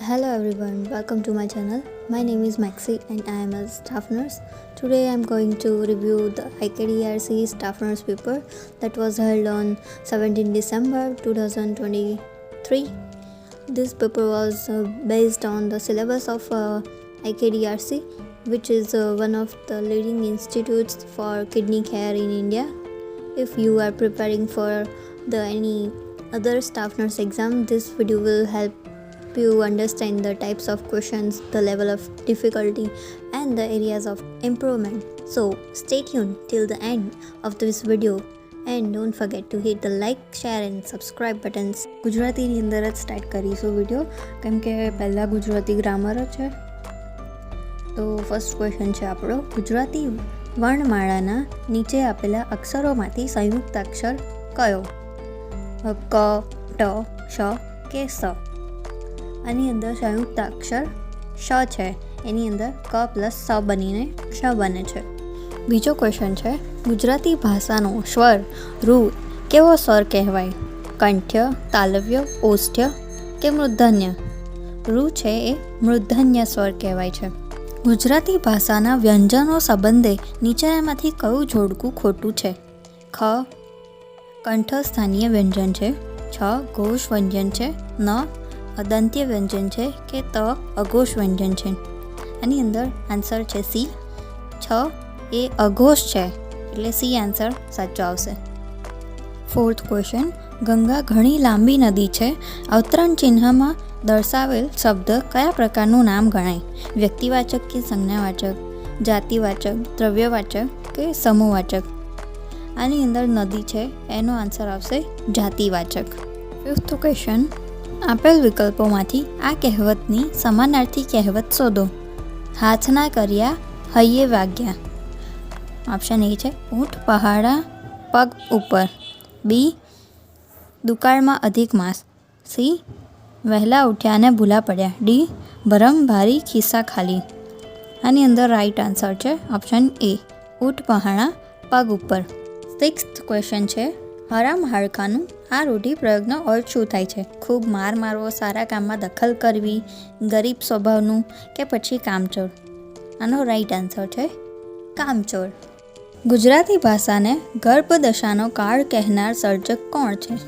Hello everyone, welcome to my channel. My name is Maxi and I am a staff nurse. Today I am going to review the IKDRC staff nurse paper that was held on 17 December 2023. This paper was based on the syllabus of IKDRC, which is one of the leading institutes for kidney care in India. If you are preparing for any other staff nurse exam, this video will help you understand the types of questions, the level of difficulty and the areas of improvement. So stay tuned till the end of this video and don't forget to hit the like, share and subscribe buttons. ગુજરાતીની અંદર જ start કરીશું video કેમ કે પહેલાં Gujarati grammar જ છે. તો ફર્સ્ટ ક્વેશ્ચન છે આપણો, ગુજરાતી વર્ણમાળાના નીચે આપેલા અક્ષરોમાંથી સંયુક્ત અક્ષર કયો? ક, ટ, શ કે સ? આની અંદર સંયુક્ત અક્ષર શ છે, એની અંદર ક પ્લસ સ બનીને શ બને છે. બીજો ક્વેશ્ચન છે, ગુજરાતી ભાષાનો સ્વર રૂ કેવો સ્વર કહેવાય? કંઠ્ય, તાલવ્ય, ઓષ્ઠ્ય કે મૂર્ધન્ય? રૂ છે એ મૂર્ધન્ય સ્વર કહેવાય છે. ગુજરાતી ભાષાના વ્યંજનો સંબંધે નીચેનામાંથી કયું જોડકું ખોટું છે? ખ કંઠસ્થાનીય વ્યંજન છે, છ ઘોષ વ્યંજન છે, ન અદંત્ય વ્યંજન છે કે ત અઘોષ વ્યંજન છે? આની અંદર આન્સર છે સી, છ એ અઘોષ છે એટલે સી આન્સર સાચો આવશે. ફોર્થ ક્વેશ્ચન, ગંગા ઘણી લાંબી નદી છે, અવતરણ ચિહ્નમાં દર્શાવેલ શબ્દ કયા પ્રકારનું નામ ગણાય? વ્યક્તિવાચક કે સંજ્ઞાવાચક, જાતિવાચક, દ્રવ્યવાચક કે સમૂહવાચક? આની અંદર નદી છે, એનો આન્સર આવશે જાતિવાચક. ફિફ્થ ક્વેશ્ચન, આપેલ વિકલ્પોમાંથી આ કહેવતની સમાનાર્થી કહેવત શોધો. હાથના કર્યા હૈયે વાગ્યા. ઓપ્શન એ છે ઊંટ પહાડા પગ ઉપર, બી દુકાળમાં અધિક માસ, સી વહેલા ઉઠ્યા અને ભૂલા પડ્યા, ડી ભરમ ભારી ખિસ્સા ખાલી. આની અંદર રાઈટ આન્સર છે ઓપ્શન એ, ઊંટ પહાડા પગ ઉપર. સિક્સ્થ ક્વેશ્ચન છે, હરામ હાડકાનું આ રૂઢિપ્રયોગનો અર્થ શું થાય છે? ખૂબ માર મારવો, સારા કામમાં દખલ કરવી, ગરીબ સ્વભાવનું કે પછી કામચોર? આનો રાઈટ આન્સર છે કામચોર. ગુજરાતી ભાષાને ગર્ભદશાનો કાળ કહેનાર સર્જક કોણ છે?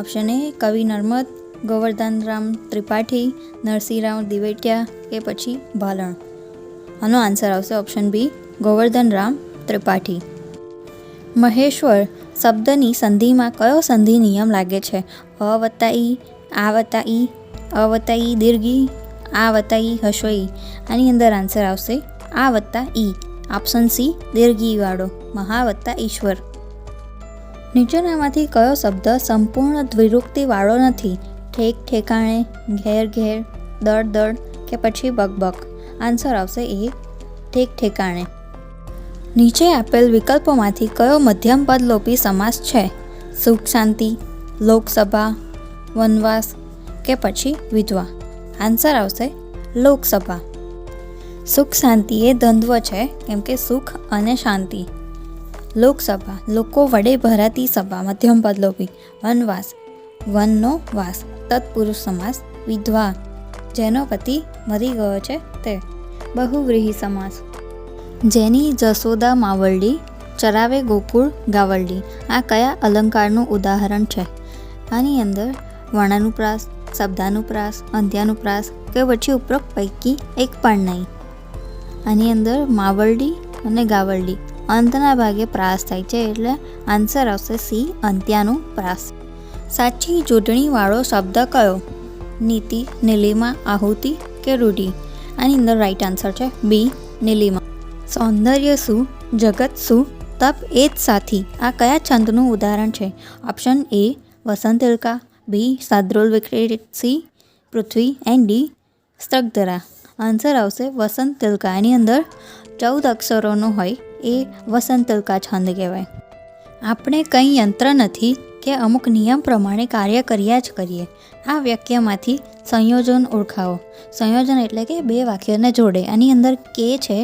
ઓપ્શન એ કવિ નર્મદ, ગોવર્ધનરામ ત્રિપાઠી, નરસિંહરાવ દિવેટિયા કે પછી ભાલણ? આનો આન્સર આવશે ઓપ્શન બી, ગોવર્ધનરામ ત્રિપાઠી. મહેશ્વર શબ્દની સંધિમાં કયો સંધિ નિયમ લાગે છે? અ વત્તા ઈ, આ વત્તા ઈ, અ વત્તા ઈ દીર્ઘી, આ વત્તા ઈ હસ્વઈ? આની અંદર આન્સર આવશે આ વત્તા ઈ, ઓપ્શન સી દીર્ઘીવાળો, મહા વત્તા ઈશ્વર. નીચેનામાંથી કયો શબ્દ સંપૂર્ણ દ્વિરુક્તિવાળો નથી? ઠેક ઠેકાણે, ઘેર ઘેર, દળ દળ કે પછી બકબક? આન્સર આવશે એ ઠેક ઠેકાણે. નીચે આપેલ વિકલ્પોમાંથી કયો મધ્યમ પદલોપી સમાસ છે? સુખ શાંતિ, લોકસભા, વનવાસ કે પછી વિધવા? આન્સર આવશે લોકસભા. સુખ શાંતિ એ દ્વંદ્વ છે કેમ કે સુખ અને શાંતિ. લોકસભા લોકો વડે ભરાતી સભા મધ્યમ પદલોપી. વનવાસ વનનો વાસ તત્પુરુષ સમાસ. વિધવા જેનો પતિ મરી ગયો છે તે બહુવ્રીહી સમાસ. જેની જશોદા માવલડી, ચરાવે ગોકુળ ગાવલડી. આ કયા અલંકારનું ઉદાહરણ છે? આની અંદર વર્ણાનુપ્રાસ, શબ્દાનુપ્રાસ, અંત્યાનુપ્રાસ કે પછી ઉપરોક્ત પૈકી એક પણ નહીં? આની અંદર માવલડી અને ગાવલડી અંતના ભાગે પ્રાસ થાય છે એટલે આન્સર આવશે સી અંત્યાનુપ્રાસ. સાચી જોડણીવાળો શબ્દ કયો? નીતિ, નીલિમા, આહુતિ કે રૂઢિ? આની અંદર રાઈટ આન્સર છે બી નીલિમા. સૌંદર્ય શું, જગત શું, તપ એ જ સાથી. આ કયા છંદનું ઉદાહરણ છે? ઓપ્શન એ વસંતિલકા, બી સાદ્રોલ વિક્રેટ, સી પૃથ્વી એન્ડ ડી સ્ત્રગધરા? આન્સર આવશે વસંતિલકા. એની અંદર 14 અક્ષરોનો હોય એ વસંતિલકા છંદ કહેવાય. આપણે કંઈ યંત્ર નથી કે અમુક નિયમ પ્રમાણે કાર્ય કર્યા જ કરીએ. આ વાક્યમાંથી સંયોજન ઓળખાવો. સંયોજન એટલે કે બે વાક્યોને જોડે. આની અંદર કે છે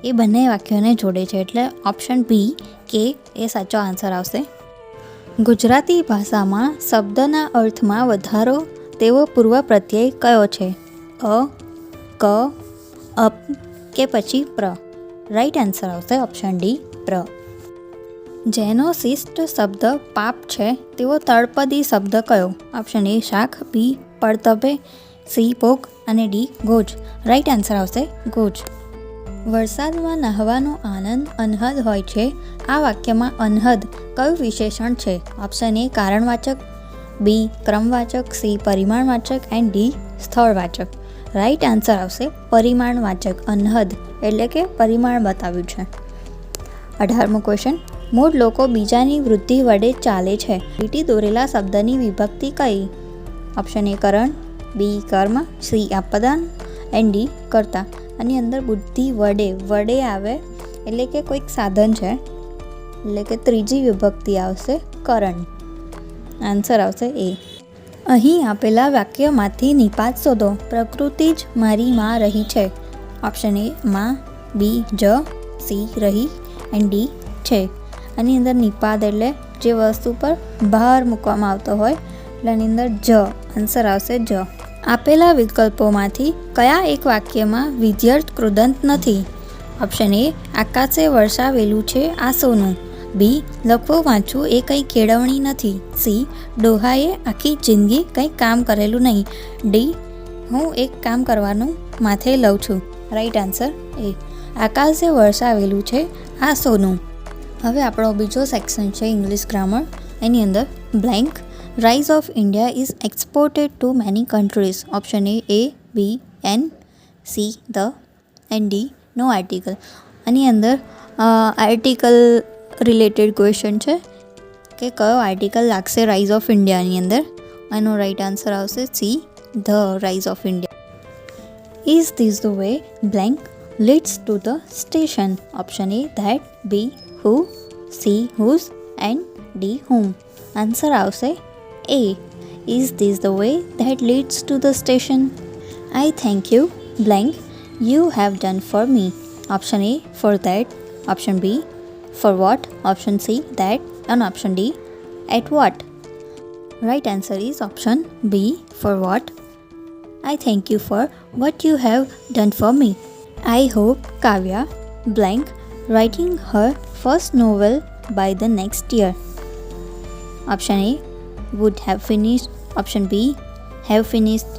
એ બંને વાક્યોને જોડે છે એટલે ઓપ્શન બી કે એ સાચો આન્સર આવશે. ગુજરાતી ભાષામાં શબ્દના અર્થમાં વધારો તેવો પૂર્વ પ્રત્યય કયો છે? અ, ક, અપ કે પછી પ્ર? રાઈટ આન્સર આવશે ઓપ્શન ડી પ્ર. જેનો શિષ્ટ શબ્દ પાપ છે તેવો તળપદી શબ્દ કયો? ઓપ્શન એ શાક, બી પડતપે, સી પોક અને ડી ગોજ. રાઈટ આન્સર આવશે ગોજ. વરસાદમાં નહાવાનો આનંદ અનહદ હોય છે. આ વાક્યમાં અનહદ કયું વિશેષણ છે? ઓપ્શન એ કારણવાચક, બી ક્રમવાચક, સી પરિમાણવાચક એન્ડ ડી સ્થળવાચક. રાઈટ આન્સર આવશે પરિમાણવાચક. અનહદ એટલે કે પરિમાણ બતાવ્યું છે. 18મો ક્વેશ્ચન. મૂળ લોકો બીજાની વૃદ્ધિ વડે ચાલે છે. લીટી દોરેલા શબ્દની વિભક્તિ કઈ? ઓપ્શન એ કરણ, બી કર્મ, સી આપદાન એન્ડ ડી કર્તા. આની અંદર બુદ્ધિ વડે આવે એટલે કે કોઈક સાધન છે, એટલે કે ત્રીજી વિભક્તિ આવશે કરણ. આન્સર આવશે એ. અહીં આપેલા વાક્યમાંથી નિપાત શોધો. પ્રકૃતિ જ મારી માં રહી છે. ઓપ્શન એ માં, બી જ, સી રહી એન્ડ ડી છે. આની અંદર નિપાત એટલે જે વસ્તુ પર ભાર મૂકવામાં આવતો હોય એટલે આની અંદર જ. આન્સર આવશે જ. આપેલા વિકલ્પોમાંથી કયા એક વાક્યમાં વિધ્યર્થ કૃદંત નથી? ઓપ્શન એ આકાશે વરસાવેલું છે આ સોનું, બી લખવું વાંચવું એ કંઈ કેળવણી નથી, સી ડોહાએ આખી જિંદગી કંઈ કામ કરેલું નહીં, ડી હું એક કામ કરવાનું માથે લઉં છું. રાઈટ આન્સર એ આકાશે વરસાવેલું છે આ સોનું. હવે આપણો બીજો સેક્શન છે ઇંગ્લિશ ગ્રામર. એની અંદર blank rice of India is exported to many countries. Option A B an, C the and D no article. આની અંદર આર્ટિકલ રિલેટેડ ક્વેશ્ચન છે કે કયો આર્ટિકલ લાગશે રાઇઝ ઓફ ઇન્ડિયાની અંદર. એનો રાઈટ આન્સર આવશે C the rise of India. Is this the way blank leads to the station. Option A that, B who, C whose and D whom. Answer આવશે A. Is this the way that leads to the station? I thank you blank you have done for me. Option A for that, option B for what, option C that and option D at what. Right answer is option B for what. I thank you for what you have done for me. I hope Kavya blank writing her first novel by the next year. Option A would have finished, option B have finished,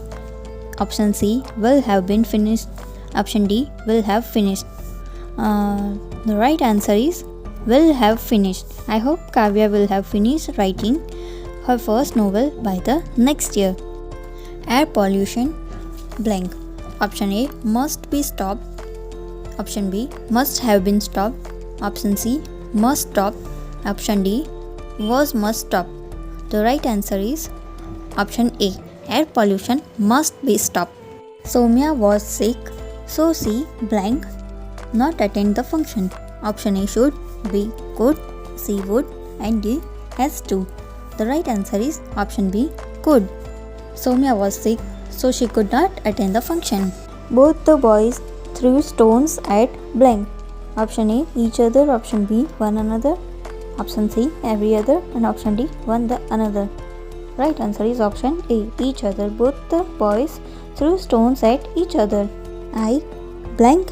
option C will have been finished, option D will have finished. The right answer is will have finished. I hope Kavya will have finished writing her first novel by the next year. Air pollution blank. Option A must be stopped, option B must have been stopped, option C must stop, option D was must stop. The right answer is option A. Air pollution must be stopped. Soumya was sick, so she blank not attend the function. Option A should, B could, C would and D has to. The right answer is option B could. Soumya was sick, so she could not attend the function. Both the boys threw stones at blank. Option A each other, option B one another, option C every other and option D one the another. Right answer is option A each other. Both the boys threw stones at each other. I blank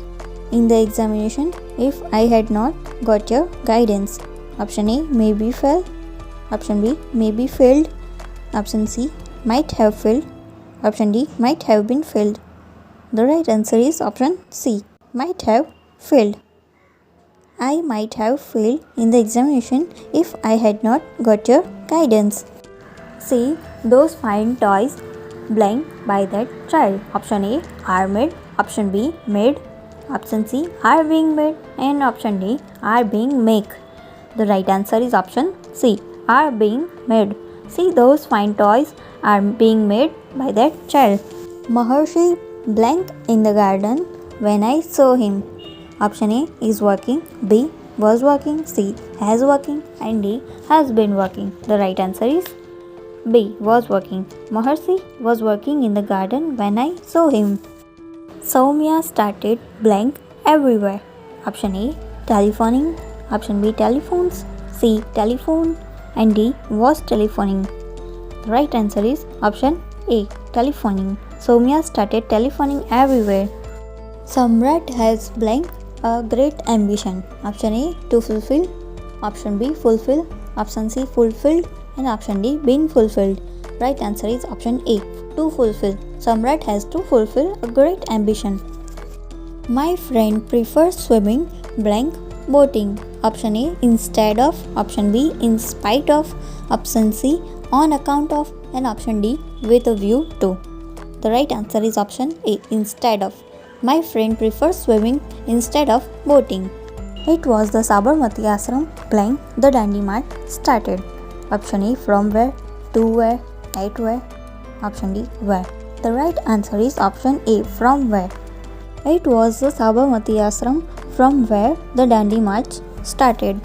in the examination if I had not got your guidance. Option A maybe fell, option B maybe failed, option C might have failed, option D might have been failed. The right answer is option C might have failed. I might have failed in the examination if I had not got your guidance. See those fine toys blank by that child. Option A are made, option B made, option C are being made and option D are being make. The right answer is option C are being made. See those fine toys are being made by that child. Maharshi blank in the garden when I saw him. Option A is working, B was working, C has working and D has been working. The right answer is B was working. Maharshi was working in the garden when I saw him. Soumya started blank everywhere. Option A telephoning, option B telephones, C telephone and D was telephoning. The right answer is option A. Telephoning. Soumya started telephoning everywhere. Samrat has blank a great ambition. Option A. To fulfill. Option B. Fulfill. Option C. Fulfilled. And option D. Been fulfilled. Right answer is option A. To fulfill. Samrat has to fulfill a great ambition. My friend prefers swimming blank boating. Option A. Instead of. Option B. In spite of. Option C. On account of. And option D. With a view to. The right answer is option A. Instead of. My friend prefers swimming instead of boating. It was the Sabarmati Ashram blank the Dandi March started. Option A. From where? To where? At where? Option D. Where? The right answer is option A. From where? It was the Sabarmati Ashram from where the Dandi March started.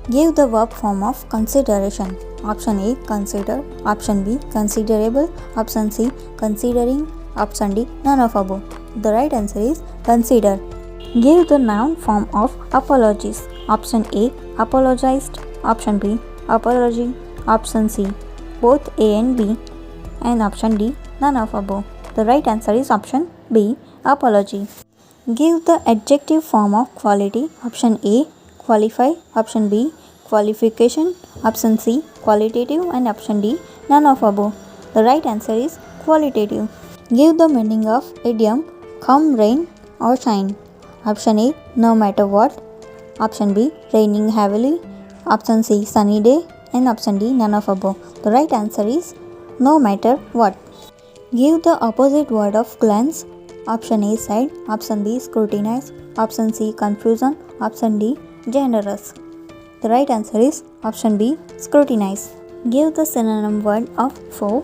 Give the verb form of consideration. Option A. Consider. Option B. Considerable. Option C. Considering. Option D. None of above. The right answer is consider. Give the noun form of apologies. Option A. Apologized. Option B. Apology. Option C. Both A and B. And option D. None of above. The right answer is option B. Apology. Give the adjective form of quality. Option A. Qualify. Option B. Qualification. Option C. Qualitative. And option D. None of above. The right answer is qualitative. Give the meaning of idiom come rain or shine. Option A. No matter what. Option B. Raining heavily. Option C. Sunny day. And option D. None of above. The right answer is no matter what. Give the opposite word of glance. Option A. Sad. Option B. Scrutinize. Option C. Confusion. Option D. Generous. The right answer is option B. Scrutinize. Give the synonym word of foe.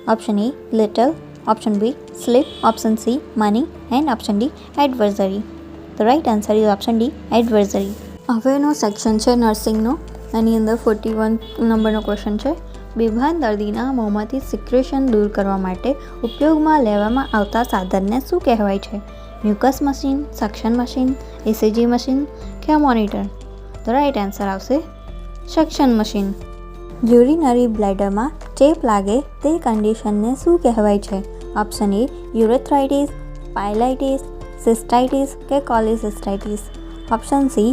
Option A. Little. Option B. Slip. Option C. Money. And option D. Adversary. The right answer is option D. Adversary. હવેનો section છે નર્સિંગનો. એની અંદર 41 નંબરનો question છે. બેભાન દર્દીના મોંમાંથી secretion દૂર કરવા માટે ઉપયોગમાં લેવામાં આવતા સાધનને શું કહેવાય છે? Mucus machine, suction machine, ECG machine કે મોનિટર? ધ રાઇટ આન્સર આવશે સક્શન મશીન. યુરિનરી બ્લેડરમાં ચેપ લાગે તે કન્ડિશનને શું કહેવાય છે? ઓપ્શન એ યુરેથ્રાઇટિસ, પાયલાઇટિસ, સિસ્ટાઇટિસ કે cholecystitis? Option C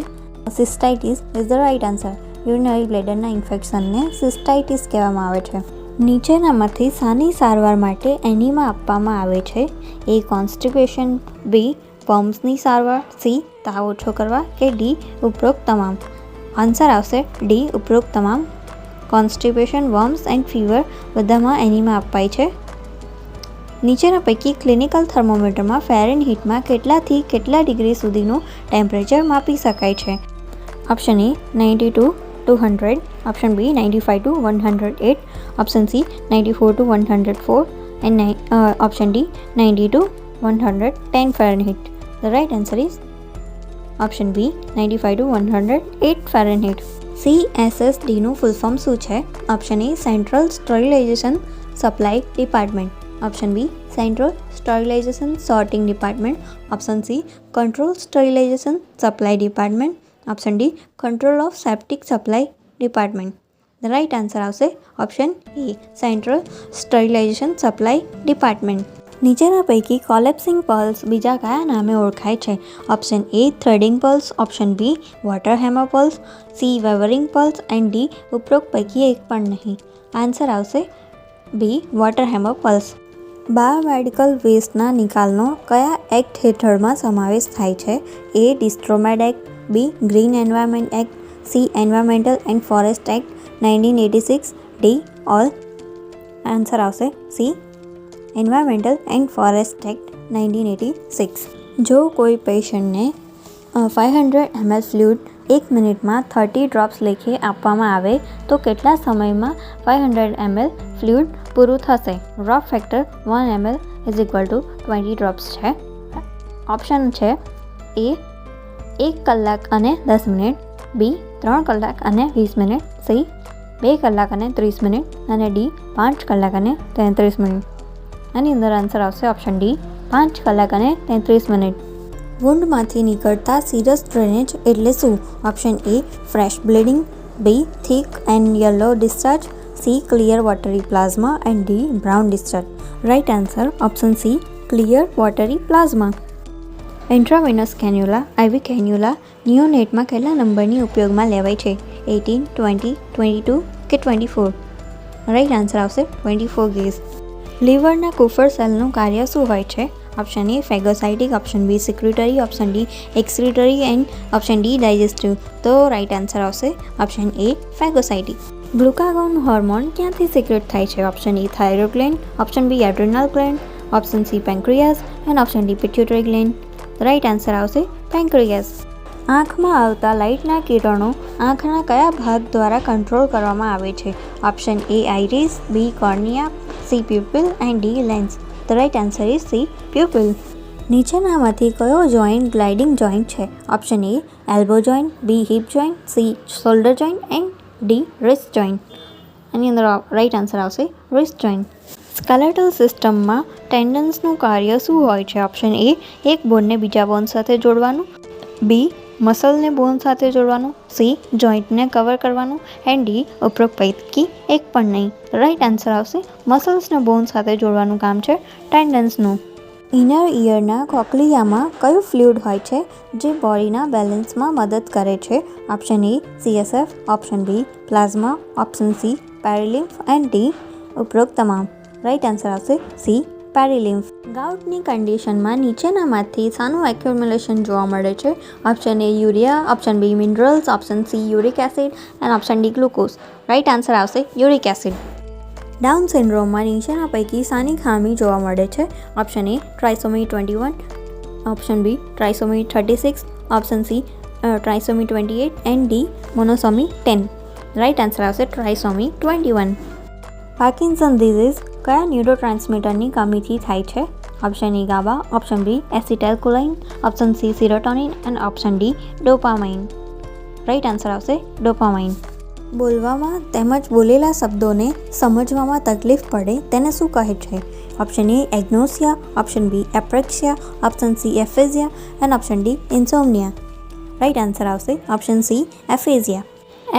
cystitis is the right answer. Urinary બ્લેડરના ઇન્ફેક્શનને સિસ્ટાઇટિસ કહેવામાં આવે છે. નીચેનામાંથી શાની સારવાર માટે એનીમા આપવામાં આવે છે? એ કોન્સ્ટિપેશન, બી વર્મ્સની સારવાર, સી તાવ ઓછો કરવા કે ડી ઉપરોક્ત તમામ? આન્સર આવશે ડી ઉપરોક્ત તમામ. કોન્સ્ટિપેશન, વર્મ્સ એન્ડ ફીવર બધામાં એનીમા અપાય છે. નીચેના પૈકી ક્લિનિકલ થર્મોમીટરમાં ફેરનહીટમાં કેટલાથી કેટલા ડિગ્રી સુધીનું ટેમ્પરેચર માપી શકાય છે? Option A 92 to 100, option B 95 to 108, option C 94 to 104 and option D 90 to 110 Fahrenheit. The right answer is option B 95 to 108 Fahrenheit. CSSD નું ફૂલ ફોર્મ શું છે? Option A central sterilisation supply department, option B central sterilisation sorting department, option C control sterilisation supply department, option D control of septic supply department. The right answer આવશે option A central sterilisation supply department. નીચેના પૈકી collapsing pulse બીજા કયા નામે ઓળખાય છે? Option A threading pulse, option B water hammer pulse, C wavering pulse and D ઉપરોક્ત પૈકી એક પણ નહીં. આન્સર આવશે બી વોટર હેમર પલ્સ. બાયોમેડિકલ વેસ્ટના નિકાલનો કયા એક્ટ હેઠળમાં સમાવેશ થાય છે? એ ડિસ્ટ્રોમેડ act, B green environment act, C environmental and forest act 1986, D all. Answer આવશે C environmental and forest act 1986. જો કોઈ પેશન્ટને 500 ml ફ્લુઇડ 1 મિનિટમાં 30 ડ્રોપ્સ લેખે આપવામાં આવે તો કેટલા સમયમાં 500 ml ફ્લુઇડ પૂરું થશે? Drop factor 1 ml is equal to 20 drops છે. ઓપ્શન છે એ 1 કલાક અને 10 મિનિટ, બી 3 કલાક અને 20 મિનિટ, સી 2 કલાક અને 30 મિનિટ અને ડી 5 કલાક અને 33 મિનિટ. આની અંદર આન્સર આવશે ઓપ્શન ડી 5 કલાક અને 33 મિનિટ. વુન્ડમાંથી નીકળતા સિરસ ડ્રેનેજ એટલે શું? Option A fresh bleeding, B thick and yellow discharge, C. Clear watery plasma and D. Brown discharge. Right answer option C. Clear watery plasma. Intravenous cannula Ivy cannula નિયોનેટમાં કેટલા નંબરની ઉપયોગમાં લેવાય છે? 18, 20, 22 કે 24? રાઈટ આન્સર આવશે 24 gas. લીવરના કુફર સેલનું કાર્ય શું હોય છે? Option A phagocytic, option B secretory, option D excretory and option D digestive. તો રાઈટ આન્સર આવશે option A phagocytic. Glucagon hormone ક્યાંથી સિક્રેટ થાય છે? Option A thyroid gland, option B adrenal gland, option C pancreas and option D pituitary gland. Right answer આવશે pancreas. આંખમાં આવતા લાઇટના કિરણો આંખના કયા ભાગ દ્વારા કંટ્રોલ કરવામાં આવે છે? Option A iris, B cornea, C pupil and D lens. The right answer is C pupil. નીચેનામાંથી કયો જોઇન્ટ ગ્લાઇડિંગ જોઇન્ટ છે? Option A elbow joint, B hip joint, C shoulder joint and D wrist joint. એની અંદર right answer આવશે wrist joint. Skeletal સિસ્ટમમાં ટેન્ડન્સનું કાર્ય શું હોય છે? ઓપ્શન એ એક બોનને બીજા બોન સાથે જોડવાનું, બી મસલને બોન સાથે જોડવાનું, સી જોઇન્ટને કવર કરવાનું એન્ડ ડી ઉપરોક્ત પૈકી એક પણ નહીં. રાઇટ આન્સર આવશે મસલ્સને બોન સાથે જોડવાનું કામ છે ટેન્ડન્સનું. ઇનર ઇયરના કોક્લિયામાં કયું ફ્લુઇડ હોય છે જે બોડીના બેલેન્સમાં મદદ કરે છે? Option A CSF, option B plasma, option C perilymph and D ઉપરોક્ત તમામ. રાઇટ આન્સર આવશે સી પેરીલિમ્ફ. ગાઉટની કન્ડિશનમાં નીચેનામાંથી શાનું એક્યુમ્યુલેશન જોવા મળે છે? Option A urea, option B minerals, option C uric acid and option D glucose. Right answer આવશે યુરિક એસિડ. ડાઉન સિન્ડ્રોમમાં નીચેના પૈકી શાની ખામી જોવા મળે છે? Option A trisomy 21, option B trisomy 36, option C trisomy 28 and D monosomy 10. Right answer આવશે ટ્રાયસોમી 21. પાર્કિન્સન ડિઝીઝ કયા ન્યુરોટ્રાન્સમીટરની કમીથી થાય છે? Option A GABA, option B acetylcholine, option C serotonin and option D dopamine. Right answer આવશે dopamine. બોલવામાં તેમજ બોલેલા શબ્દોને સમજવામાં તકલીફ પડે તેને શું કહે છે? Option A agnosia, option B apraxia, option C aphasia and option D insomnia. Right answer આવશે option C aphasia.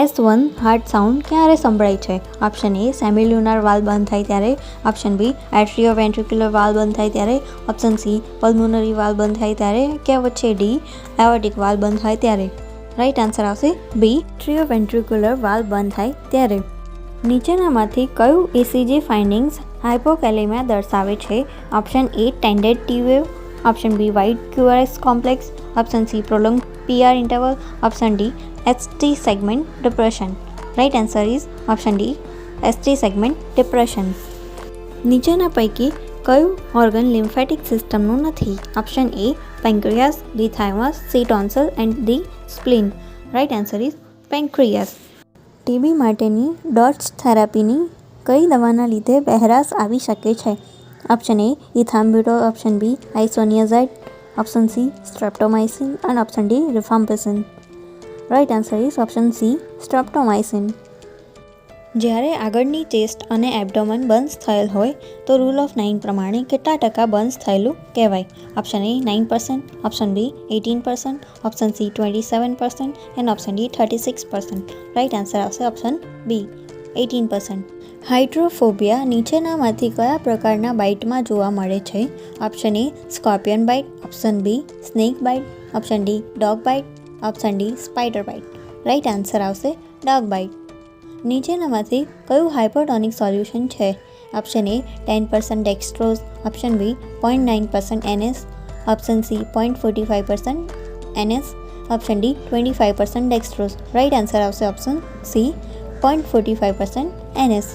S1 heart sound ક્યારે સંભળાય છે? ઓપ્શન એ સેમિલ્યુનર વાલ્વ બંધ થાય ત્યારે, ઓપ્શન બી એટ્રિયોવેન્ટ્રિક્યુલર વાલ્વ બંધ થાય ત્યારે, ઓપ્શન સી પલ્મોનરી વાલ્વ બંધ થાય ત્યારે કે વચ્ચે ડી એઓર્ટિક વાલ્વ બંધ થાય ત્યારે. રાઇટ આન્સર આવશે બી એટ્રિયોવેન્ટ્રિક્યુલર વાલ્વ બંધ થાય ત્યારે. નીચેનામાંથી કયું ECG ફાઇન્ડિંગ્સ હાઇપોકેલેમિયા દર્શાવે છે? Option A tented T wave, option B wide QRS complex, option C prolong PR interval, option D ST segment depression. Right answer is option D ST segment depression. નીચેના પૈકી કયું organ lymphatic સિસ્ટમનું નથી? Option A pancreas, D thymus, C tonsil and D spleen. Right answer is pancreas. TB માટેની DOTS થેરાપીની કઈ દવાના લીધે બહેરાશ આવી શકે છે? Option A ethambutol, option B આઇસોનિયાઝાઇડ, option C streptomycin and option D rifampicin. Right answer is option C streptomycin. જ્યારે આગળની ચેસ્ટ અને એબ્ડોમન બંધ થયેલ હોય તો રૂલ ઓફ 9 પ્રમાણે કેટલા ટકા બંધ થયેલું કહેવાય? Option A 9%, option B 18%, option C 27% and option D 36%. Right answer આવશે ઓપ્શન બી 18%. હાઇડ્રોફોબિયા નીચેનામાંથી કયા પ્રકારના બાઇટમાં જોવા મળે છે? Option A scorpion bite, option B snake bite, option D dog bite, option D spider bite. Right answer આવશે dog bite. નીચેનામાંથી કયું હાઇપરટોનિક સોલ્યુશન છે? Option A 10% dextrose, option B 0.9% NS, option C 0.45% NS, option D 25% dextrose. Right answer આવશે option C 0.45% NS.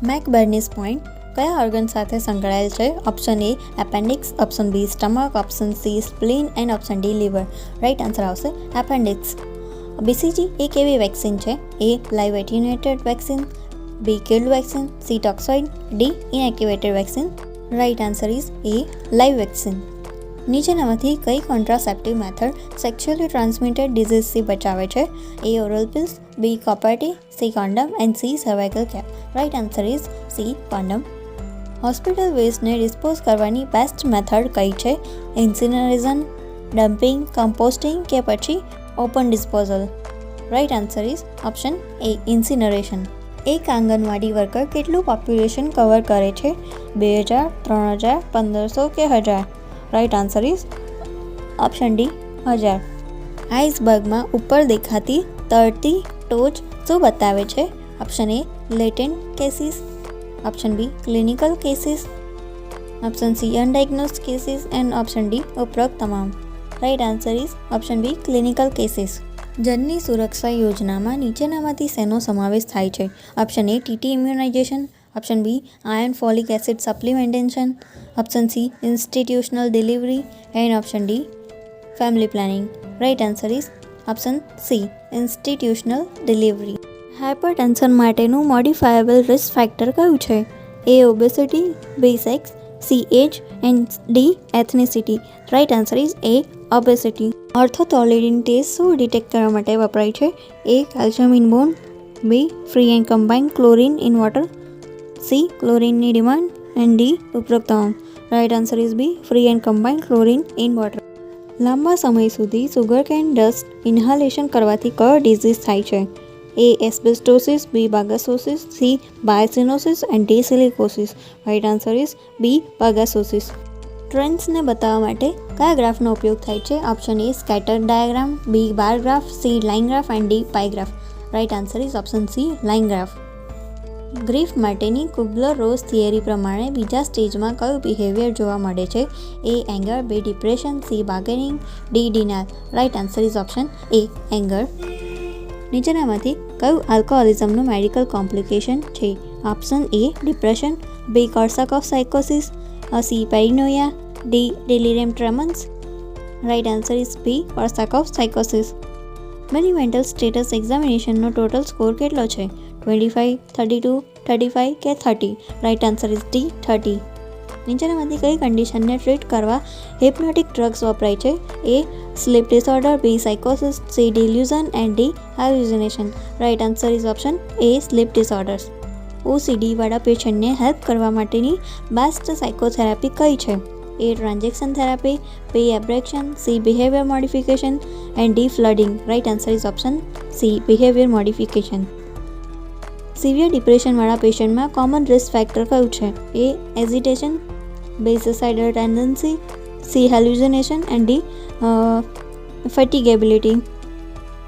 McBurney's point કયા organ સાથે સંકળાયેલ છે? Option A appendix, option B stomach, option C spleen and option D liver. Right answer આવશે appendix. BCG એક એવી vaccine છે? A live attenuated vaccine, B killed vaccine, C toxoid, D inactivated vaccine. Right answer is A live vaccine. નીચેનામાંથી કઈ contraceptive method sexually transmitted ડિઝીઝથી બચાવે છે? A oral pills, B copper T, C condom and C cervical cap. Right answer is C condom. Hospital વેસ્ટને dispose કરવાની best method કઈ છે? Incineration, dumping, composting કે પછી open disposal. Right answer is option A incineration. એક anganwadi worker કેટલું population cover કરે છે? 2000, 3000, 1500 કે 1000? Right answer is option D 1000. આઇસબર્ગમાં ઉપર દેખાતી તરતી ટોચ શું બતાવે છે? Option A latent cases, option B clinical cases, option C undiagnosed cases and option D ઉપરોક્ત તમામ. Right answer is option B clinical cases. Janani Suraksha યોજનામાં નીચેનામાંથી શેનો સમાવેશ થાય છે? Option A TT immunisation, option B iron folic acid supplementation, option C institutional delivery and option D family planning. Right answer is option C institutional delivery. Hypertension માટેનું modifiable risk factor કયું છે? A obesity, B sex, C age and D ethnicity. Right answer is A obesity. ઓર્થોટોલેડિન test શું detect કરવા માટે વપરાય છે? A calcium in bone, B free and combined chlorine in water, C ક્લોરિનની demand and D ઉપરોક્ત તમામ. Right answer is B free and combined chlorine in water. લાંબા સમય સુધી સુગરકેન ડસ્ટ ઇન્હાલેશન કરવાથી કયો ડિઝીઝ થાય છે? A asbestosis, B bagassosis, C byssinosis and D silicosis. Right answer is B bagassosis. ટ્રેન્ડ્સને બતાવવા માટે કયા ગ્રાફનો ઉપયોગ થાય છે? Option A scatter diagram, B bar graph, C line graph and D pie graph. Right answer is option C line graph. Grief માટેની Kubler Ross theory પ્રમાણે બીજા સ્ટેજમાં કયું બિહેવિયર જોવા મળે છે? એ anger, B depression, C bargaining, D denial. Right answer is option A anger. નીચેનામાંથી કયું આલ્કોહોલિઝમનું મેડિકલ કોમ્પ્લિકેશન છે? Option A depression, B કોર્સાકોફ સાયકોસિસ, C પેરિનોયા, D ડેલિરિયમ ટ્રેમન્સ. Right answer is B કોર્સાકોફ સાયકોસિસ. Many mental status એક્ઝામિનેશનનો total score કેટલો છે? 25, 32, 35 કે 30? Right answer is D 30. નીચેનામાંથી કઈ કન્ડિશનને treat કરવા હિપ્નોટિક drugs વપરાય છે? એ સ્લીપ ડિસઓર્ડર, બી સાયકોસિસ, C delusion and D hallucination. Right answer is option A sleep disorders. ઓસીડીવાળા પેશન્ટને હેલ્પ કરવા માટેની બેસ્ટ સાયકોથેરાપી કઈ છે? A transaction therapy, B abreaction, C behaviour modification and D flooding. Right answer is option C behaviour modification. Severe ડિપ્રેશનવાળા પેશન્ટમાં common risk factor કયું છે? A agitation, B suicidal tendency, C hallucination and D fatigability.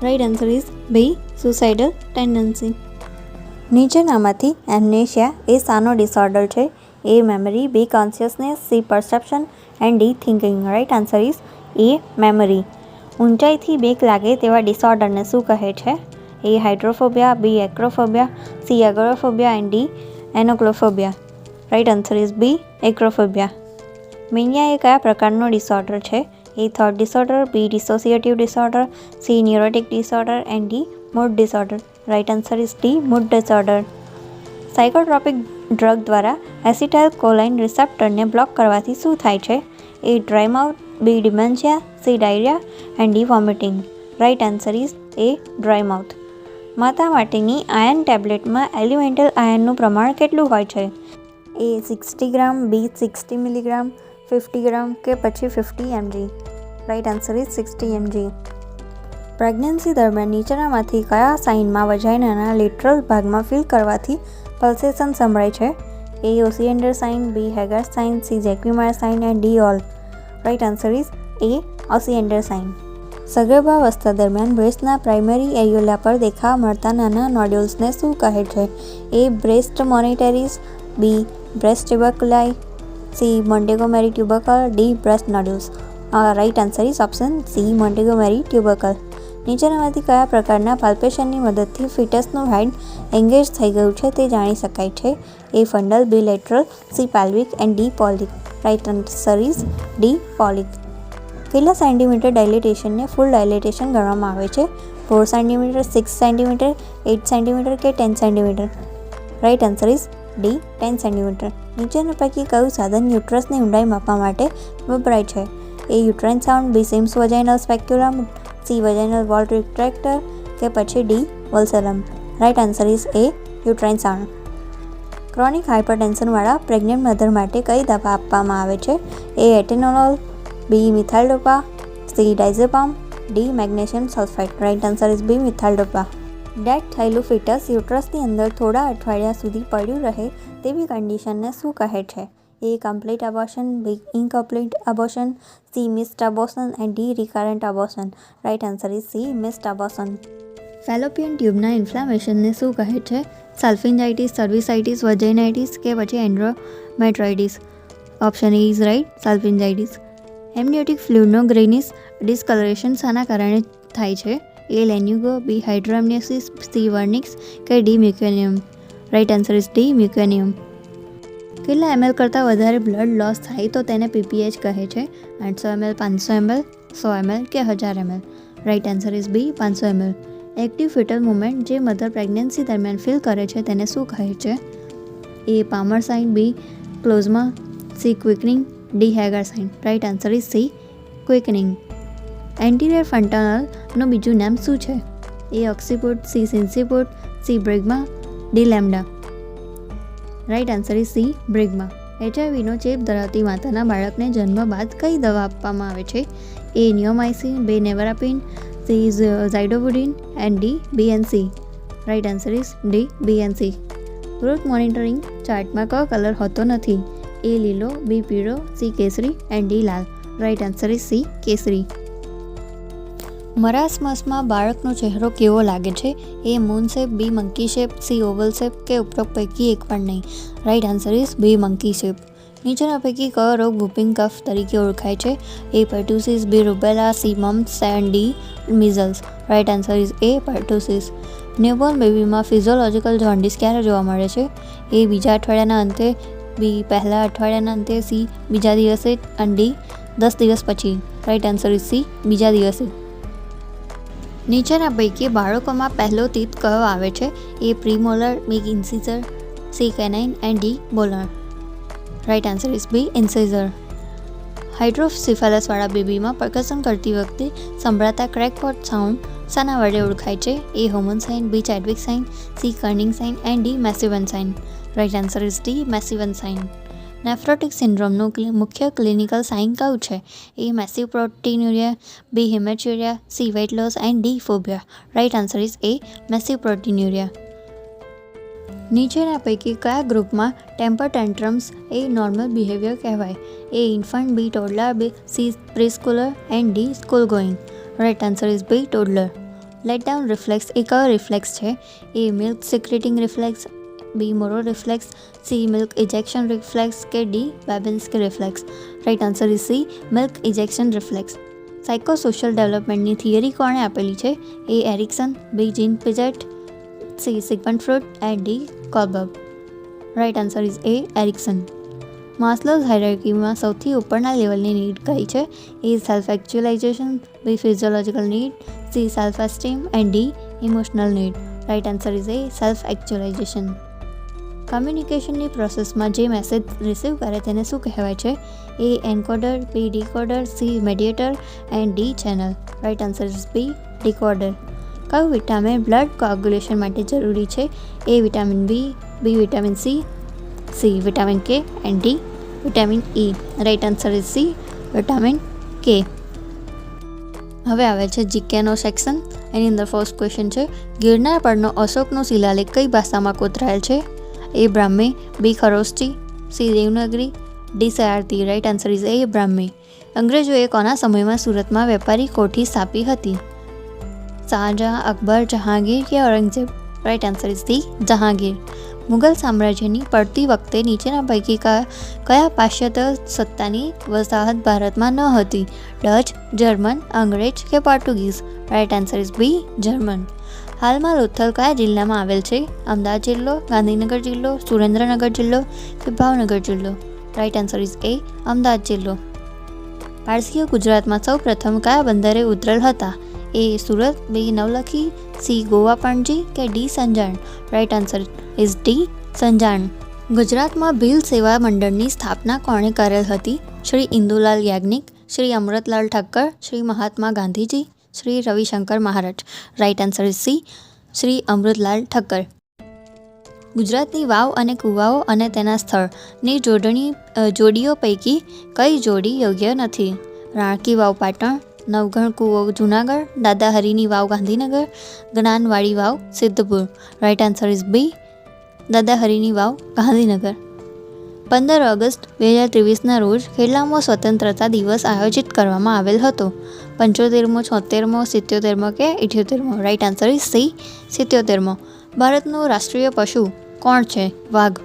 Right answer is B suicidal tendency. નીચેનામાંથી amnesia એ શાનો disorder છે? A memory, B consciousness, C perception and D thinking. Right answer is A memory. ઊંચાઈથી બીક લાગે તેવા ડિસઓર્ડરને શું કહે છે? A hydrophobia, B acrophobia, C agoraphobia and D enochlophobia. Right answer is B acrophobia. Mania એ કયા પ્રકારનો ડિસઓર્ડર છે? A thought disorder, B dissociative disorder, C neurotic disorder and D mood disorder. Right answer is D mood disorder. Psychotropic drug દ્વારા acetylcholine રિસેપ્ટરને block કરવાથી શું થાય છે? A dry mouth, B dementia, C diarrhoea and D vomiting. Right answer is A dry mouth. માતા માટેની iron ટેબ્લેટમાં elemental આયર્નનું પ્રમાણ કેટલું હોય છે? એ 60 ગ્રામ, બી 60 મિલીગ્રામ, 50 ગ્રામ કે પછી 50 mg. Right answer is 60 mg. Pregnancy દરમિયાન નીચેનામાંથી કયા સાઇનમાં વજાઇનાના લેટરલ ભાગમાં ફીલ કરવાથી પલ્સેશન સંભળાય છે? A Osiander sign, B Hegar sign, C Jacquemier sign and D all. Right answer is A Osiander sign. સગર્ભાવસ્થા દરમિયાન બ્રેસ્ટના પ્રાઇમરી એરિયોલા પર દેખાવા મળતા નાના નોડ્યુલ્સને શું કહે છે? A breast monitories, B breast tuberculi, C Montgomery tubercle, D breast nodules. Right answer is option C Montgomery tubercle. નીચેનામાંથી કયા પ્રકારના પાલ્પેશનની મદદથી ફિટસનું હેડ એંગેજ થઈ ગયું છે તે જાણી શકાય છે? A fundal, B lateral, C pelvic and D Pawlik. Right answer is D Pawlik. કેટલા સેન્ટીમીટર ડાયલેટેશનને ફૂલ ડાયલેટેશન ગણવામાં આવે છે? 4 સેન્ટીમીટર, 6 સેન્ટીમીટર, 8 સેન્ટીમીટર કે 10 centimetre? Right answer is D 10 centimetre. નીચેના પૈકી કયું સાધન યુટ્રસની ઊંડાઈ માપવા માટે વપરાય છે? A uterine sound, B Sims vaginal speculum, C vaginal wall retractor કે પછી D vulsellum. Right answer is A uterine sound. Chronic હાઇપરટેન્શનવાળા પ્રેગ્નન્ટ મધર માટે કઈ દવા આપવામાં આવે છે? A atenolol, B methyldopa, C diazepam, D magnesium sulphide. Right answer is B methyldopa. Dead થયેલું ફિટસ યુટ્રસની અંદર થોડા અઠવાડિયા સુધી પડ્યું રહે તેવી કન્ડિશનને શું કહે છે? A complete abortion, B incomplete abortion, C missed abortion and D recurrent abortion. Right answer is C missed abortion. Fallopian ટ્યુબના ઇન્ફ્લામેશનને શું કહે છે? સલ્ફિન્જાઇટિસ, સર્વિસાઇટિસ, વજાઇનાઇટિસ કે પછી endometritis. Option A is right, salpingitis. Amniotic ફ્લુઇડનો ગ્રેનિશ ડિસ્કલરેશન શાના કારણે થાય છે? એ લેન્યુગો, બી હાઇડ્રોએમનિયોસિસ, સી વર્નિક્સ કે D meconium. Right answer is D meconium. કેટલા ml કરતાં વધારે બ્લડ લોસ થાય તો તેને PPH કહે છે? 800 ml, 500 ml, 100 ml કે 1000 ml. Right answer is B 500 ml. Active foetal movement જે મધર પ્રેગ્નન્સી દરમિયાન ફીલ કરે છે તેને શું કહે છે? A palmar sign, B chloasma, C quickening, D Hegar sign. Right answer is C quickening. Anterior ફ્રન્ટનલનું બીજું નામ શું છે? A occiput, C sinciput, C bregma, D lambda. Right answer is C bregma. HIV ચેપ ધરાવતી માતાના બાળકને જન્મ બાદ કઈ દવા આપવામાં આવે છે? A neomycin, B nevirapine, C zidovudine and D BNC. Right answer is D BNC. Growth monitoring ચાર્ટમાં કયો કલર હોતો નથી? એ લીલો, બી પીળો, સી કેસરી એન્ડ ડી લાલ. રાઇટ આન્સર ઇઝ સી કેસરી. મરાસમસમાં બાળકનો ચહેરો કેવો લાગે છે? A moon shape, B monkey shape, C oval shape કે ઉપરોક્ત પૈકી એક પણ નહીં. Right answer is B monkey shape. નીચેના પૈકી કયો રોગ વૂપિંગ કફ તરીકે ઓળખાય છે? A pertussis, B rubella, C mumps and D measles. Right answer is A pertussis. Newborn બેબીમાં ફિઝિયોલોજિકલ જોન્ડિસ ક્યારે જોવા મળે છે? એ બીજા અઠવાડિયાના અંતે, બી પહેલા અઠવાડિયાના અંતે, સી બીજા દિવસે અને ડી 10 દિવસ પછી. રાઇટ આન્સર ઇઝ સી બીજા દિવસે. નીચેના પૈકી બાળકોમાં પહેલો તીત કયો આવે છે? A premolar, B incisor, C canine and D molar. Right answer is B incisor. હાઇડ્રોસિફેલસવાળા બેબીમાં પરકશન કરતી વખતે સંભળાતા ક્રેકપોટ સાઉન્ડ શાના વડે ઓળખાય છે? A Homan sign, B Chadwick sign, C Kernig sign and D Macewen sign. Right answer is D Macewen sign. Nephrotic સિન્ડ્રોમનું મુખ્ય ક્લિનિકલ સાઇન કયું છે? A massive proteinuria, B haematuria, C weight loss and D phobia. Right answer is A massive proteinuria. નીચેના પૈકી કયા ગ્રુપમાં temper tantrums એ normal behaviour કહેવાય? A infant, B toddler, B C preschooler and D school going. Right answer is B toddler. Let down reflex એ કયો reflex છે? A milk secreting reflex, B Moro reflex, C milk ejection reflex કે D Babinski reflex. Right answer is C milk ejection reflex. Psychosocial ડેવલપમેન્ટની theory કોણે આપેલી છે? A Erikson, B Jean Piaget, C સિગમન્ડ Freud and D Kohlberg. Right answer is A Erikson. Maslow's હાયરાર્કીમાં સૌથી ઉપરના લેવલની need કઈ છે? A self actualisation, B physiological need, C self esteem and D emotional need. Right answer is A self actualisation. કમ્યુનિકેશનની પ્રોસેસમાં જે message receive કરે તેને શું કહેવાય છે? A encoder, B decoder, C mediator and D channel. Right answer is B decoder. કયું vitamin blood coagulation માટે જરૂરી છે? A vitamin B, B vitamin C vitamin K and D vitamin E. Right answer is C vitamin K. હવે આવે છે જીકેનો section. એની અંદર first question છે, ગિરનાર પરનો અશોકનો શિલાલેખ કઈ ભાષામાં કોતરાયેલ છે? A Brahmi, B Kharosthi, C Devanagari, D સયારતી. Right answer is A Brahmi. અંગ્રેજોએ કોના સમયમાં સુરતમાં વેપારી કોઠી સ્થાપી હતી? શાહજહાં, અકબર, જહાંગીર કે Aurangzeb. Right answer is the Jahangir. Mughal સામ્રાજ્યની પડતી વખતે નીચેના પૈકી કયા પાશ્ચાત્ય સત્તાની વસાહત ભારતમાં ન હતી? ડચ, જર્મન, અંગ્રેજ કે Portuguese. Right answer is B German. હાલમાં લોથલ કયા જિલ્લામાં આવેલ છે? અમદાવાદ જિલ્લો, ગાંધીનગર જિલ્લો, સુરેન્દ્રનગર જિલ્લો કે ભાવનગર જિલ્લો. Right answer is A Ahmedabad જિલ્લો. પારસીઓ ગુજરાતમાં સૌ પ્રથમ કયા બંદરે ઉતરેલ હતા? A Surat, B Navlakhi, C Goa Panaji કે D Sanjan. Right answer is D Sanjan. ગુજરાતમાં ભીલ સેવા મંડળની સ્થાપના કોણે કરેલ હતી? Shri Indulal Yagnik, Shri Amritlal Thakkar, Shri Mahatma Gandhiji, Shri Ravishankar Maharaj. Right answer is C Shri Amritlal Thakkar. ગુજરાતની વાવ અને કૂવાઓ અને તેના સ્થળની જોડીઓ પૈકી કઈ જોડી યોગ્ય નથી? રાણકી વાવ પાટણ, નવઘણ કૂવો જૂનાગઢ, દાદા હરીની વાવ ગાંધીનગર, જ્ઞાનવાડી વાવ Siddhpur. Right answer is B, Dada હરીની વાવ ગાંધીનગર. 15 ઓગસ્ટ 2023ના રોજ કેટલામો સ્વતંત્રતા દિવસ આયોજિત કરવામાં આવેલ હતો? 75મો, 76મો, 77મો કે 78મો? રાઇટ આન્સર ઇઝ સી, 77મો. ભારતનું રાષ્ટ્રીય પશુ કોણ છે? વાઘ.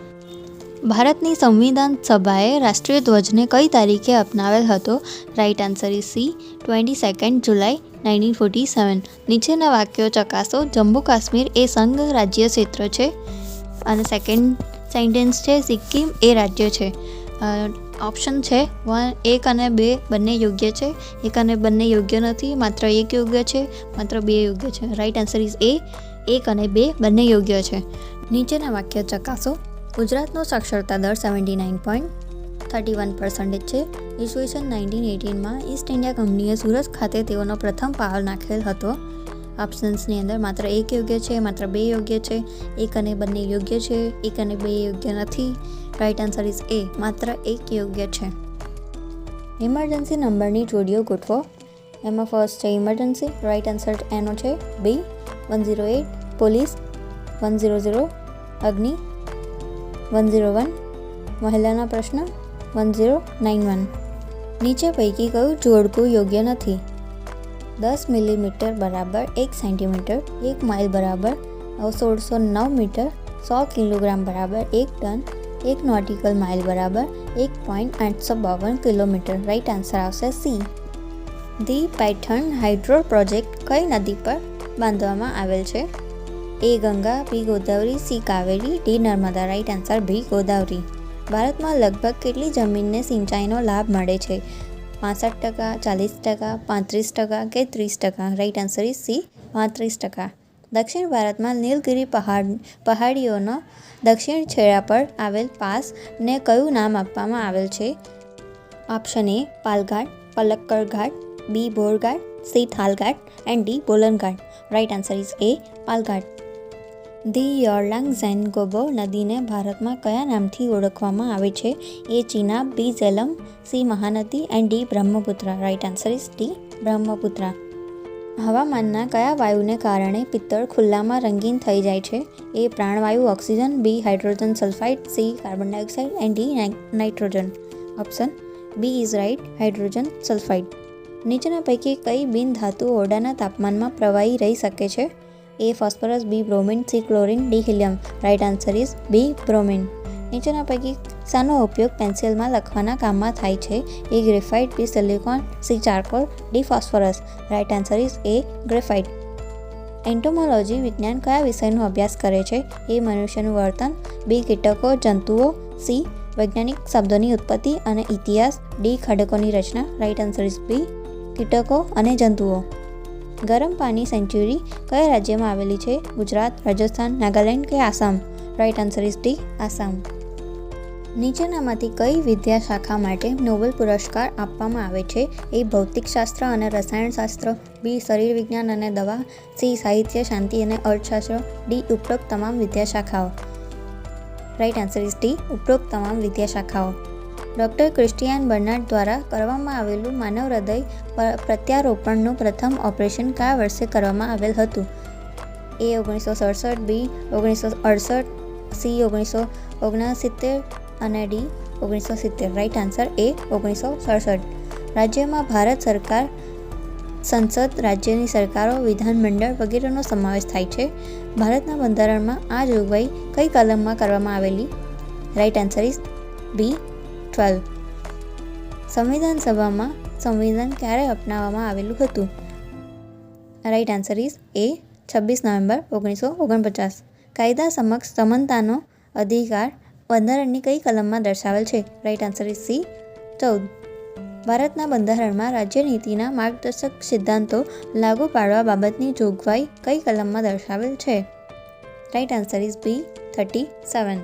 ભારતની સંવિધાન સભાએ રાષ્ટ્રીય ધ્વજને કઈ તારીખે અપનાવેલ હતો? રાઇટ આન્સર ઇઝ સી, 22 જુલાઈ 1947. નીચેના વાક્યો ચકાસો. જમ્મુ કાશ્મીર એ સંઘ રાજ્ય ક્ષેત્ર છે. અને સેકન્ડ સેન્ટેન્સ છે સિક્કિમ એ રાજ્ય છે. ઓપ્શન છે 1 અને 2 બંને યોગ્ય છે, 1 અને બંને યોગ્ય નથી, માત્ર 1 યોગ્ય છે, માત્ર 2 યોગ્ય છે. રાઇટ આન્સર ઇઝ એ, 1 અને 2 બંને યોગ્ય છે. નીચેના વાક્ય ચકાસો. ગુજરાતનો સાક્ષરતા દર 79.31% છે. ઈસવીસન 1918માં ઈસ્ટ ઇન્ડિયા કંપનીએ સુરત ખાતે તેઓનો પ્રથમ પાવર નાખેલ હતો. ઓપ્શન્સની અંદર માત્ર 1 યોગ્ય છે, માત્ર 2 યોગ્ય છે, 1 અને બંને યોગ્ય છે, 1 અને 2 યોગ્ય નથી. રાઇટ આન્સર ઇઝ એ, માત્ર 1 યોગ્ય છે. ઇમરજન્સી નંબરની જોડીઓ ગોઠવો. એમાં ફર્સ્ટ છે ઇમરજન્સી, રાઇટ આન્સર એનો છે બી. 108 પોલીસ, 100 અગ્નિ, 101 મહિલાના પ્રશ્ન, 1091. નીચે પૈકી કયું જોડકું યોગ્ય નથી? 10 મિલીમીટર બરાબર 1 સેન્ટીમીટર, 1 માઇલ બરાબર 1609 મીટર, 100 કિલોગ્રામ બરાબર 1 ટન, 1 નોટિકલ માઇલ બરાબર 1.852 કિલોમીટર. રાઇટ આન્સર આવશે C. The Python hydro project કઈ નદી પર બાંધવામાં આવેલ છે? A Ganga, B Godavari, C Kaveri, D Narmada. Right answer B Godavari. ભારતમાં લગભગ કેટલી જમીનને સિંચાઈનો લાભ મળે છે? 65%, 40%, 35% કે 30%? Right answer is C, 35%. દક્ષિણ ભારતમાં નીલગિરી પહાડીઓનો દક્ષિણ છેડા પર આવેલ પાસને કયું નામ આપવામાં આવેલ છે? Option A Palghat, Palakkad Ghat, B Borghat, C Thalghat and D Bolanghat. Right answer is A Palghat. The Yarlung Zangbo નદીને ભારતમાં કયા નામથી ઓળખવામાં આવે છે? A Chenab, B Jhelum, C Mahanadi and D Brahmaputra. Right answer is D Brahmaputra. હવામાનના કયા વાયુને કારણે પિત્તળ ખુલ્લામાં રંગીન થઈ જાય છે? એ પ્રાણવાયુ oxygen, B hydrogen sulphide, C carbon dioxide and D nitrogen. Option B is right, hydrogen sulphide. નીચેના પૈકી કઈ બિન ધાતુ ઓરડાના તાપમાનમાં પ્રવાહી રહી શકે છે? A phosphorus, B bromine, C chlorine, D helium. Right answer is B bromine. નીચેના પૈકી શાનો ઉપયોગ પેન્સિલમાં લખવાના કામમાં થાય છે? A graphite, B silicon, C charcoal, D phosphorus. Right answer is A graphite. Entomology વિજ્ઞાન કયા વિષયનો અભ્યાસ કરે છે? એ મનુષ્યનું વર્તન, બી કીટકો, જંતુઓ, સી વૈજ્ઞાનિક શબ્દોની ઉત્પત્તિ અને ઇતિહાસ, ડી ખડકોની રચના. રાઇટ આન્સર ઇઝ બી કીટકો અને જંતુઓ. ગરમ પાણી સેન્ચ્યુરી કયા રાજ્યમાં આવેલી છે? ગુજરાત, રાજસ્થાન, નાગાલેન્ડ કે Assam? Right answer is D Assam. નીચેનામાંથી કઈ વિદ્યા શાખા માટે નોબેલ પુરસ્કાર આપવામાં આવે છે? એ ભૌતિકશાસ્ત્ર અને રસાયણશાસ્ત્ર, બી શરીર વિજ્ઞાન અને દવા, સી સાહિત્ય, શાંતિ અને અર્થશાસ્ત્ર, ડી ઉપરોક્ત તમામ વિદ્યા શાખાઓ. રાઇટ આન્સર ઇઝ ડી ઉપરોક્ત તમામ વિદ્યા શાખાઓ. ડૉક્ટર ક્રિસ્ટિયાન બર્નાર્ડ દ્વારા કરવામાં આવેલું માનવ હૃદય પ્રત્યારોપણનું પ્રથમ ઓપરેશન કયા વર્ષે કરવામાં આવેલ હતું? એ 1967, બી 1968, સી 1969 અને ડી 1970. રાઇટ આન્સર એ 1967. રાજ્યમાં ભારત સરકાર, સંસદ, રાજ્યની સરકારો, વિધાનમંડળ વગેરેનો સમાવેશ થાય છે. ભારતના બંધારણમાં આ જોગવાઈ કઈ કલમમાં કરવામાં આવેલી? Right answer is B 12. સંવિધાન સભામાં સંવિધાન ક્યારે અપનાવવામાં આવેલું હતું? Right answer is A 26 November 1949. કાયદા સમક્ષ સમાનતાનો અધિકાર બંધારણની કઈ કલમમાં દર્શાવેલ છે? Right answer is C 14. ભારતના બંધારણમાં રાજ્યનીતિના માર્ગદર્શક સિદ્ધાંતો લાગુ પાડવા બાબતની જોગવાઈ કઈ કલમમાં દર્શાવેલ છે? Right answer is B 37.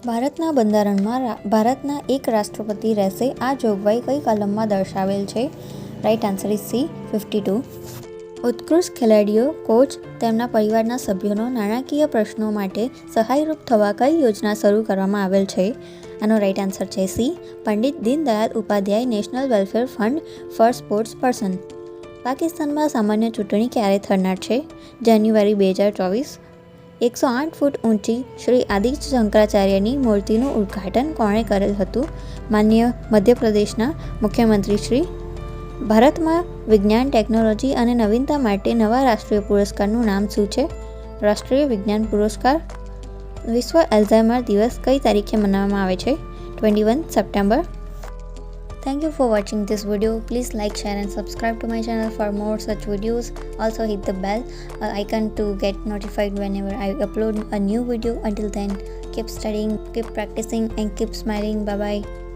ભારતના બંધારણમાં ભારતના એક રાષ્ટ્રપતિ રહેશે. આ જોગવાઈ કઈ કલમમાં દર્શાવેલ છે? Right answer is C 52. ઉત્કૃષ્ટ ખેલાડીઓ, કોચ તેમના પરિવારના સભ્યોનો નાણાકીય પ્રશ્નો માટે સહાયરૂપ થવા કઈ યોજના શરૂ કરવામાં આવેલ છે? આનો રાઈટ આન્સર છે C. Pandit Deendayal Upadhyay national welfare fund for sports person. પાકિસ્તાનમાં સામાન્ય ચૂંટણી ક્યારે થનાર છે? જાન્યુઆરી 2024. 108 ફૂટ ઊંચી શ્રી આદિ શંકરાચાર્યની મૂર્તિનું ઉદ્ઘાટન કોણે કરેલ હતું? માન્ય મધ્યપ્રદેશના મુખ્યમંત્રી શ્રી. ભારતમાં વિજ્ઞાન, ટેકનોલોજી અને નવીનતા માટે નવા રાષ્ટ્રીય પુરસ્કારનું નામ શું છે? રાષ્ટ્રીય વિજ્ઞાન પુરસ્કાર. વિશ્વ એલ્ઝાઇમર દિવસ કઈ તારીખે મનાવવામાં આવે છે? 21 September. Thank you for watching this video. Please like, share and subscribe to my channel for more such videos. Also hit the bell icon to get notified whenever I upload a new video. Until then, keep studying, keep practicing and keep smiling. Bye bye.